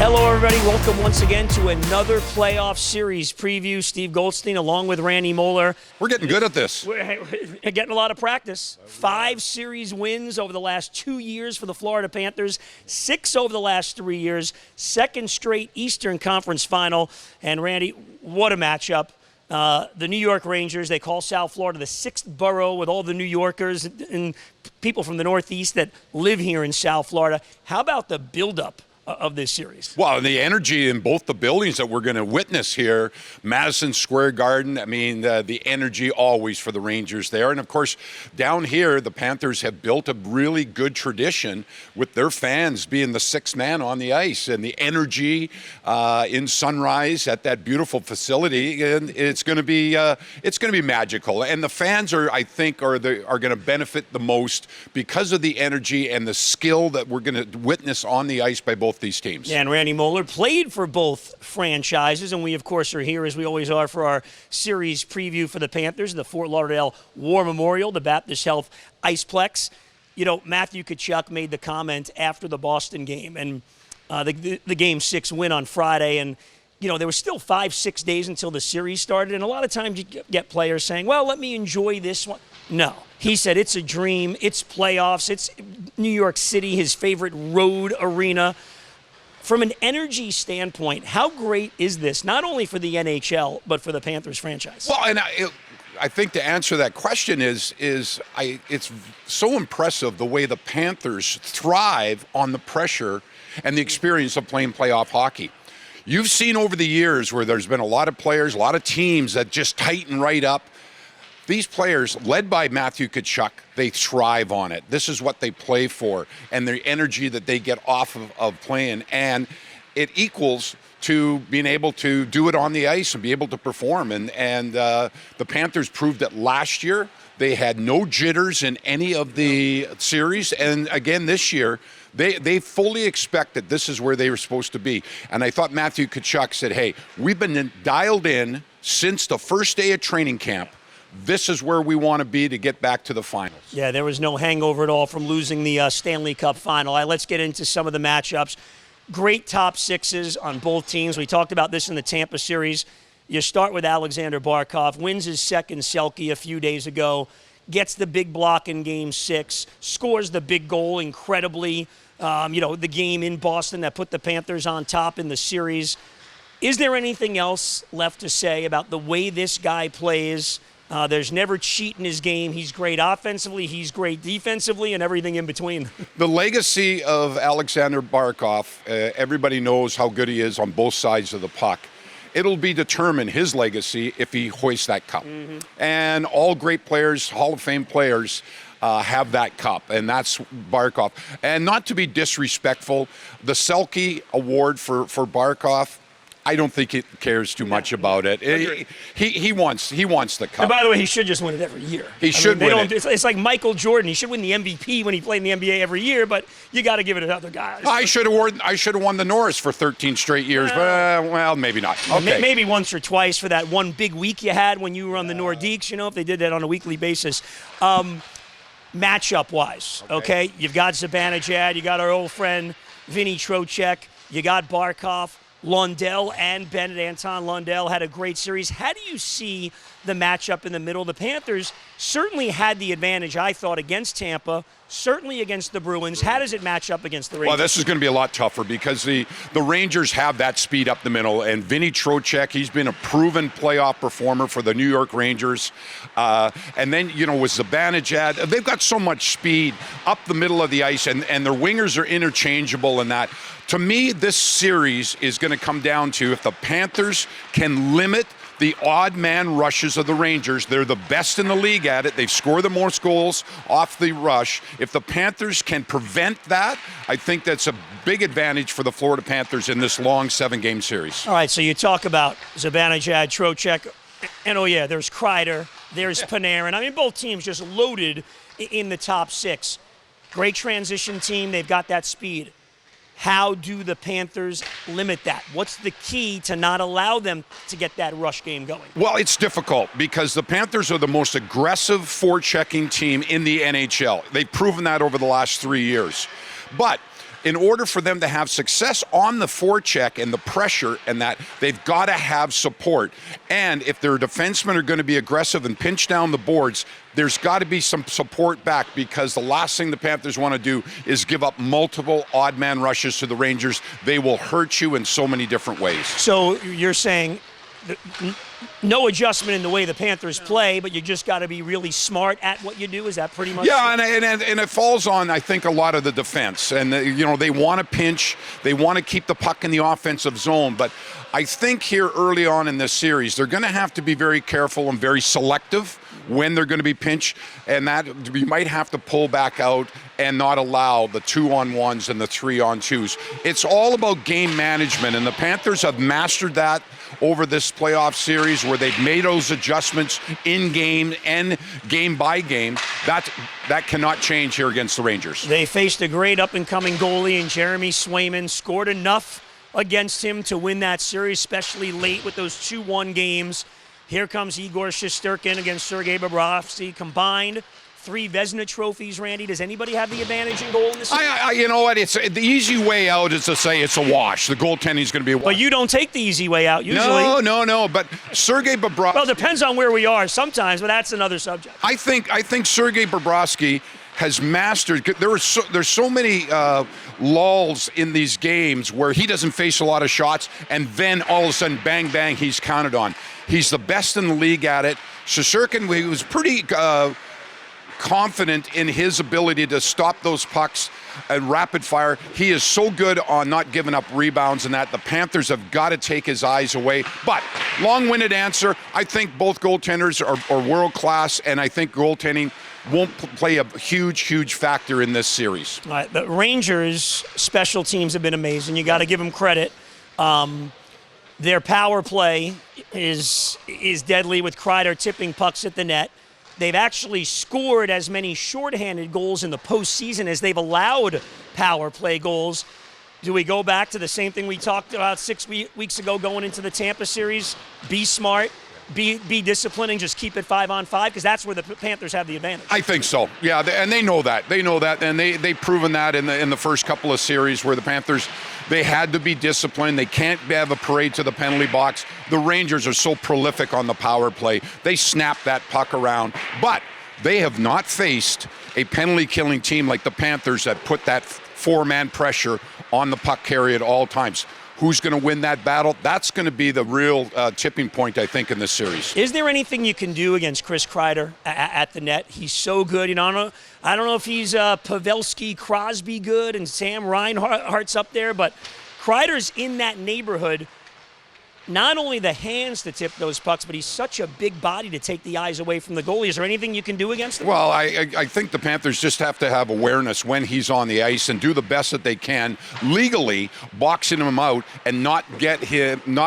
Hello, everybody. Welcome once again to another playoff series preview. Steve Goldstein along with Randy Moeller. We're getting good at this. We're getting a lot of practice. 5 series wins over the last 2 years for the Florida Panthers, 6 over the last 3 years, second straight Eastern Conference final. And Randy, what a matchup. The New York Rangers, they call South Florida the 6th borough with all the New Yorkers and people from the Northeast that live here in South Florida. How about the buildup of this series? Well, the energy in both the buildings that we're going to witness here, Madison Square Garden, I mean, the energy always for the Rangers there. And, of course, down here, the Panthers have built a really good tradition with their fans being the sixth man on the ice. And the energy in Sunrise at that beautiful facility, and it's going to be magical. And the fans I think are going to benefit the most because of the energy and the skill that we're going to witness on the ice by both these teams. Yeah, and Randy Moeller played for both franchises, and we, of course, are here, as we always are, for our series preview for the Panthers, the Fort Lauderdale War Memorial, the Baptist Health Iceplex. You know, Matthew Tkachuk made the comment after the Boston game and the Game 6 win on Friday, and you know, there was still 5-6 days until the series started, and a lot of times you get players saying, well, let me enjoy this one. No. He said it's a dream, it's playoffs, it's New York City, his favorite road arena. From an energy standpoint, how great is this, not only for the NHL, but for the Panthers franchise? Well, and I think to answer that question it's so impressive the way the Panthers thrive on the pressure and the experience of playing playoff hockey. You've seen over the years where there's been a lot of players, a lot of teams that just tighten right up. These players, led by Matthew Tkachuk, they thrive on it. This is what they play for, and the energy that they get off of playing. And it equals to being able to do it on the ice and be able to perform. And the Panthers proved it last year. They had no jitters in any of the series. And again, this year, they fully expected this is where they were supposed to be. And I thought Matthew Tkachuk said, hey, we've been dialed in since the first day of training camp. This is where we want to be to get back to the finals. Yeah, there was no hangover at all from losing the Stanley Cup final. Let's get into some of the matchups. Great top sixes on both teams. We talked about this in the Tampa series. You start with Alexander Barkov, wins his second Selke a few days ago, gets the big block in Game 6, scores the big goal incredibly. The game in Boston that put the Panthers on top in the series. Is there anything else left to say about the way this guy plays? There's never cheat in his game. He's great offensively, he's great defensively, and everything in between. The legacy of Alexander Barkov, everybody knows how good he is on both sides of the puck. It'll be determined, his legacy, if he hoists that cup. Mm-hmm. And all great players, Hall of Fame players, have that cup, and that's Barkov. And not to be disrespectful, the Selke Award for Barkov, I don't think he cares too much about it. He wants the cup. And by the way, he should just win it every year. He should win it. It's like Michael Jordan. He should win the MVP when he played in the NBA every year, but you got to give it to other guys. I should have won the Norris for 13 straight years, but well, maybe not. Okay. Maybe once or twice for that one big week you had when you were on the Nordiques. You know, if they did that on a weekly basis. Matchup-wise, okay? You've got Zibanejad, you got our old friend Vinny Trocheck, you got Barkov. Lundell and Bennett, Anton Lundell, had a great series. How do you see the matchup in the middle? The Panthers certainly had the advantage, I thought, against Tampa, certainly against the Bruins. How does it match up against the Rangers? Well, this is going to be a lot tougher because the Rangers have that speed up the middle, and Vinny Trocheck, he's been a proven playoff performer for the New York Rangers. And then, with Zibanejad, they've got so much speed up the middle of the ice, and their wingers are interchangeable in that. To me, this series is going to come down to if the Panthers can limit the odd man rushes of the Rangers. They're the best in the league at it. They've scored the most goals off the rush. If the Panthers can prevent that, I think that's a big advantage for the Florida Panthers in this long 7-game series. All right, so you talk about Zibanejad, Trocheck, and there's Kreider, there's Panarin. I mean, both teams just loaded in the top 6. Great transition team. They've got that speed. How do the Panthers limit that? What's the key to not allow them to get that rush game going? Well, it's difficult because the Panthers are the most aggressive forechecking team in the NHL. They've proven that over the last 3 years. But in order for them to have success on the forecheck and the pressure and that, they've got to have support. And if their defensemen are going to be aggressive and pinch down the boards, there's got to be some support back, because the last thing the Panthers want to do is give up multiple odd man rushes to the Rangers. They will hurt you in so many different ways. So you're saying no adjustment in the way the Panthers play, but you just got to be really smart at what you do. Is that pretty much? Yeah, and it falls on, I think, a lot of the defense. And, they want to pinch. They want to keep the puck in the offensive zone. But I think here early on in this series, they're going to have to be very careful and very selective when they're going to be pinched, and that we might have to pull back out and not allow the 2-on-1s and the 3-on-2s. It's all about game management, and the Panthers have mastered that over this playoff series, where they've made those adjustments in game and game by game. That cannot change here against the Rangers. They faced a great up-and-coming goalie in Jeremy Swayman, scored enough against him to win that series, especially late with those 2-1 games. Here comes Igor Shesterkin against Sergei Bobrovsky. Combined 3 Vezina trophies, Randy. Does anybody have the advantage in goal in this series? You know what? It's the easy way out is to say it's a wash. The goaltending is going to be a wash. But you don't take the easy way out usually. No. But Sergei Bobrovsky. Well, it depends on where we are sometimes, but that's another subject. I think Sergei Bobrovsky has mastered. There's so many lulls in these games where he doesn't face a lot of shots, and then all of a sudden, bang, bang, he's counted on. He's the best in the league at it. Shesterkin, he was pretty confident in his ability to stop those pucks and rapid fire. He is so good on not giving up rebounds, and that the Panthers have got to take his eyes away. But long-winded answer, I think both goaltenders are world class, and I think goaltending won't play a huge factor in this series. All right, the Rangers' special teams have been amazing. You got to give them credit. Their power play is deadly, with Kreider tipping pucks at the net. They've actually scored as many shorthanded goals in the postseason as they've allowed power play goals. Do we go back to the same thing we talked about 6 weeks ago going into the Tampa series? Be smart, be disciplined, and just keep it 5-on-5, because that's where the Panthers have the advantage. I think so. Yeah, and they know that. And they've proven that in the first couple of series where the Panthers, they had to be disciplined. They can't have a parade to the penalty box. The Rangers are so prolific on the power play. They snap that puck around. But they have not faced a penalty-killing team like the Panthers that put that 4-man pressure on the puck carrier at all times. Who's going to win that battle? That's going to be the real tipping point, I think, in this series. Is there anything you can do against Chris Kreider at the net? He's so good. I don't know if he's Pavelski, Crosby good, and Sam Reinhart's up there, but Kreider's in that neighborhood. Not only the hands to tip those pucks, but he's such a big body to take the eyes away from the goalie. Is there anything you can do against him? Well, I think the Panthers just have to have awareness when he's on the ice and do the best that they can legally, boxing him out and not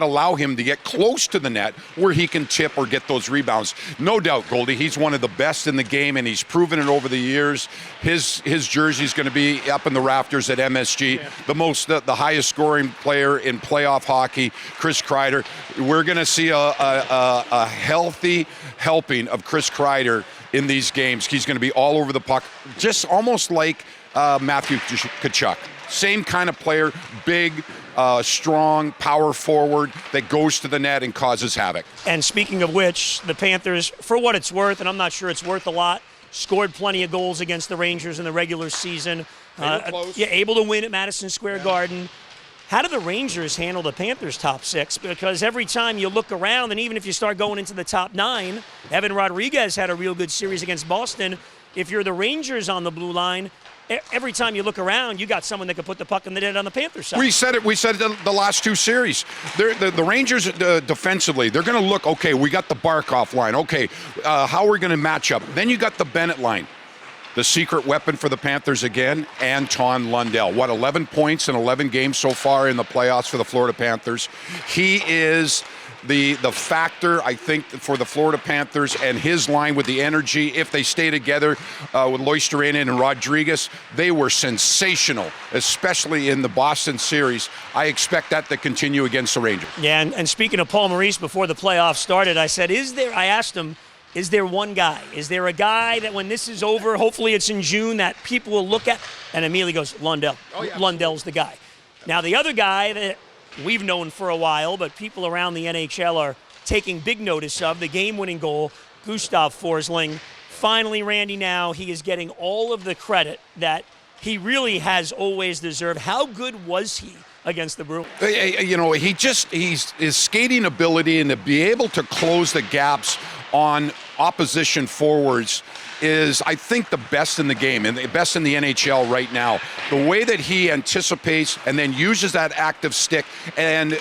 allow him to get close to the net where he can tip or get those rebounds. No doubt, Goldie, he's one of the best in the game, and he's proven it over the years. His jersey's going to be up in the rafters at MSG. Yeah. The highest scoring player in playoff hockey, Chris Kreider. We're going to see a healthy helping of Chris Kreider in these games. He's going to be all over the puck, just almost like Matthew Tkachuk. Same kind of player, big, strong, power forward that goes to the net and causes havoc. And speaking of which, the Panthers, for what it's worth, and I'm not sure it's worth a lot, scored plenty of goals against the Rangers in the regular season. Able to win at Madison Square Garden. How do the Rangers handle the Panthers' top 6? Because every time you look around, and even if you start going into the top 9, Evan Rodriguez had a real good series against Boston. If you're the Rangers on the blue line, every time you look around, you got someone that could put the puck in the net on the Panthers side. We said it the last 2 series. The Rangers defensively, they're going to look, okay, we got the Barkov line. Okay, how are we going to match up? Then you got the Bennett line. The secret weapon for the Panthers again, Anton Lundell. 11 points in 11 games so far in the playoffs for the Florida Panthers. He is the factor, I think, for the Florida Panthers, and his line with the energy, if they stay together with Loisterainen and Rodriguez, they were sensational, especially in the Boston series. I expect that to continue against the Rangers. Yeah, and speaking of Paul Maurice, before the playoffs started, I said, I asked him, Is there one guy? Is there a guy that when this is over, hopefully it's in June, that people will look at and immediately goes, Lundell. Oh, yeah. Lundell's the guy. Now, the other guy that we've known for a while, but people around the NHL are taking big notice of, the game-winning goal, Gustav Forsling. Finally, Randy, now he is getting all of the credit that he really has always deserved. How good was he against the Bruins? You know, his skating ability and to be able to close the gaps on opposition forwards is, I think, the best in the game and the best in the NHL right now. The way that he anticipates and then uses that active stick and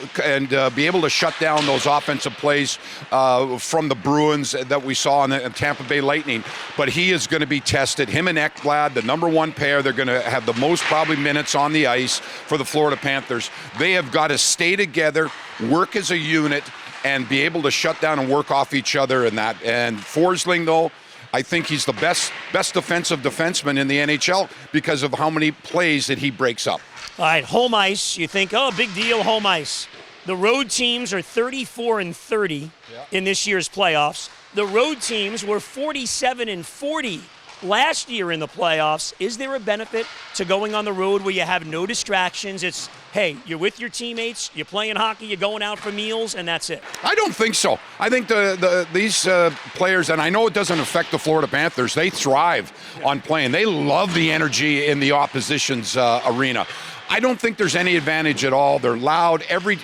be able to shut down those offensive plays from the Bruins that we saw in the Tampa Bay Lightning. But he is going to be tested. Him and Ekblad, the number one pair, they're going to have the most probably minutes on the ice for the Florida Panthers. They have got to stay together, work as a unit, and be able to shut down and work off each other in that. And Forsling, though, I think he's the best defensive defenseman in the NHL because of how many plays that he breaks up. All right, home ice. You think, oh, big deal, home ice. The road teams are 34-30 in this year's playoffs. The road teams were 47-40 last year in the playoffs. Is there a benefit to going on the road where you have no distractions? It's, hey, you're with your teammates, you're playing hockey, you're going out for meals, and that's it. I don't think so. I think these players, and I know it doesn't affect the Florida Panthers, they thrive on playing. They love the energy in the opposition's arena. I don't think there's any advantage at all. They're loud. Every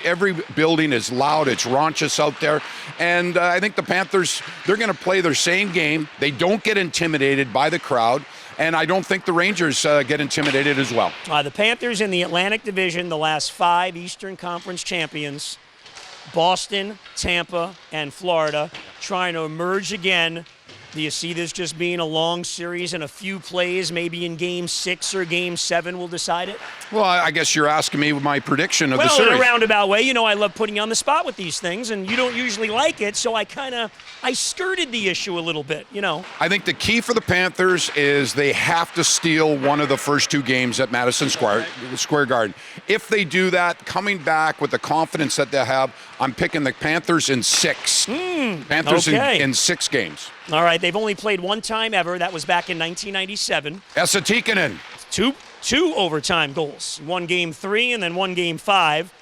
building is loud. It's rauncous out there. And I think the Panthers, they're going to play their same game. They don't get intimidated by the crowd. And I don't think the Rangers get intimidated as well. The Panthers in the Atlantic Division, the last 5 Eastern Conference champions, Boston, Tampa, and Florida, trying to emerge again. Do you see this just being a long series and a few plays, maybe in Game 6 or Game 7 will decide it? Well, I guess you're asking me my prediction of the series. Well, in a roundabout way. You know, I love putting you on the spot with these things, and you don't usually like it, so I skirted the issue a little bit, you know. I think the key for the Panthers is they have to steal one of the first 2 games at Madison Square Garden. If they do that, coming back with the confidence that they have, I'm picking the Panthers in 6. Panthers in 6 games. All right, they've only played one time ever. That was back in 1997. Esa Tikkanen. Two overtime goals. One Game 3 and then one Game 5.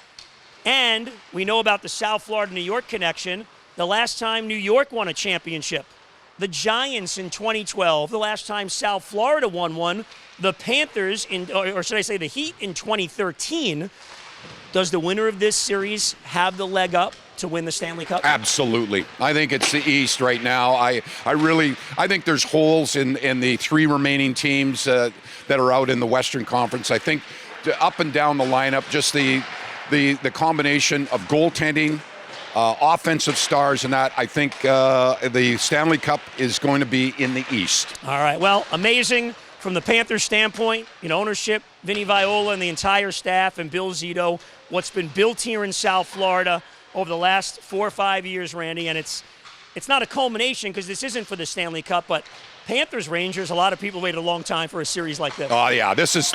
And we know about the South Florida-New York connection. The last time New York won a championship, the Giants in 2012. The last time South Florida won one, the Panthers, or should I say the Heat in 2013. Does the winner of this series have the leg up to win the Stanley Cup? Absolutely. I think it's the East right now. I think there's holes in the 3 remaining teams that are out in the Western Conference. I think up and down the lineup, just the combination of goaltending, offensive stars, and that, I think the Stanley Cup is going to be in the East. All right. Well, amazing from the Panthers' standpoint, ownership, Vinny Viola and the entire staff, and Bill Zito, what's been built here in South Florida over the last 4 or 5 years, Randy, and it's not a culmination because this isn't for the Stanley Cup, but Panthers, Rangers, a lot of people waited a long time for a series like this. Oh yeah, this is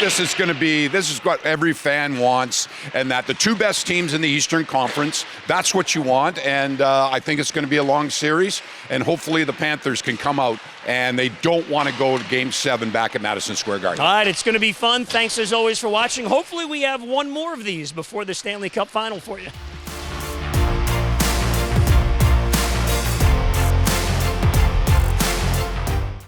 what every fan wants, and that the 2 best teams in the Eastern Conference, that's what you want, and I think it's going to be a long series, and hopefully the Panthers can come out and they don't want to go to Game 7 back at Madison Square Garden. All right, it's going to be fun. Thanks as always for watching. Hopefully we have one more of these before the Stanley Cup final for you.